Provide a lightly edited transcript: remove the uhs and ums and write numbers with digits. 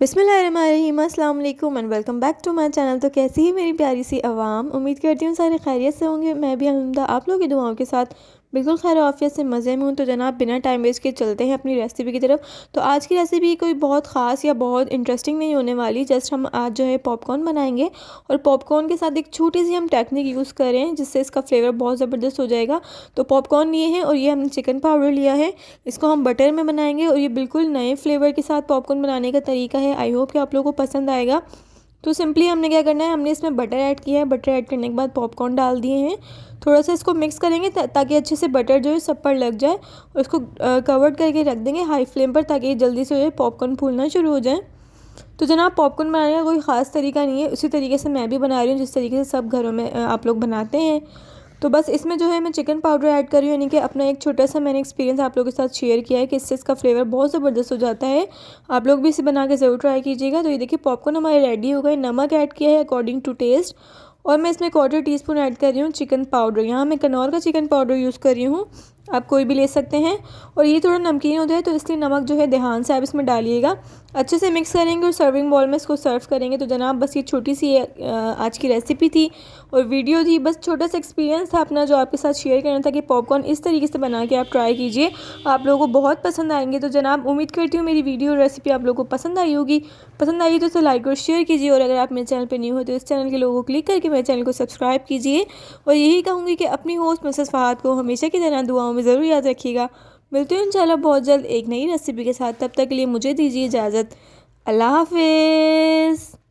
बिस्मिल्लाहिर्रहमानिर्रहीम, अस्सलाम वालेकुम and welcome back to my channel. तो कैसी है मेरी प्यारी सी आवाम, उम्मीद करती हूँ सारे खैरियत से होंगे। मैं भी अल्हम्दुलिल्लाह आप लोगों की दुआओं के साथ बिल्कुल खैर आफियत से मज़े में हूँ। तो जनाब बिना टाइम वेस्ट के चलते हैं अपनी रेसिपी की तरफ। तो आज की रेसिपी कोई बहुत ख़ास या बहुत इंटरेस्टिंग नहीं होने वाली। जस्ट हम आज जो है पॉपकॉर्न बनाएंगे और पॉपकॉर्न के साथ एक छोटी सी हम टेक्निक यूज़ करें जिससे इसका फ्लेवर बहुत ज़बरदस्त हो जाएगा। तो पॉपकॉर्न लिए हैं और ये हमने चिकन पाउडर लिया है, इसको हम बटर में बनाएंगे और ये बिल्कुल नए फ्लेवर के साथ पॉपकॉर्न बनाने का तरीका है। आई होप कि आप लोगों को पसंद आएगा। तो सिंपली हमने क्या करना है, हमने इसमें बटर ऐड किया है। बटर ऐड करने के बाद पॉपकॉर्न डाल दिए हैं। थोड़ा सा इसको मिक्स करेंगे ताकि अच्छे से बटर जो है सब पर लग जाए और इसको कवर करके रख देंगे हाई फ्लेम पर ताकि जल्दी से जो है पॉपकॉर्न फूलना शुरू हो जाए। तो जनाब पॉपकॉर्न बनाने का कोई ख़ास तरीका नहीं है, उसी तरीके से मैं भी बना रही हूँ जिस तरीके से सब घरों में आप लोग बनाते हैं। तो बस इसमें जो है मैं चिकन पाउडर ऐड कर रही हूँ, यानी कि अपना एक छोटा सा मैंने एक्सपीरियंस आप लोगों के साथ शेयर किया है कि इससे इसका फ्लेवर बहुत ज़बरदस्त हो जाता है। आप लोग भी इसे बना के ज़रूर ट्राई कीजिएगा। तो ये देखिए पॉपकॉर्न हमारे रेडी हो गए। नमक ऐड किया है अकॉर्डिंग टू टेस्ट और मैं इसमें 1/4 टीस्पून ऐड कर रही हूँ चिकन पाउडर। यहाँ मैं कनौर का चिकन पाउडर यूज़ कर रही हूँ, आप कोई भी ले सकते हैं। और ये थोड़ा नमकीन होता है तो इसलिए नमक जो है ध्यान से आप इसमें डालिएगा। अच्छे से मिक्स करेंगे और सर्विंग बॉल में इसको सर्व करेंगे। तो जनाब बस ये छोटी सी आज की रेसिपी थी और वीडियो थी, बस छोटा सा एक्सपीरियंस था अपना जो आपके साथ शेयर करना था कि पॉपकॉर्न इस तरीके से बना के आप ट्राई कीजिए, आप लोगों को बहुत पसंद आएंगे। तो जनाब उम्मीद करती हूँ मेरी वीडियो और रेसिपी आप लोगों को पसंद आई होगी। पसंद आई तो इसे लाइक और शेयर कीजिए और अगर आप मेरे चैनल पर न्यू हो तो इस चैनल के लोगों को क्लिक करके मेरे चैनल को सब्सक्राइब कीजिए। और यही कहूँगी कि अपनी होस्ट मिसेस फ़हाद को हमेशा की तरह दुआओं में ज़रूर याद रखिएगा। मिलते हैं इंशाल्लाह बहुत जल्द एक नई रेसिपी के साथ। तब तक के लिए मुझे दीजिए इजाज़त। अल्लाह हाफिज़।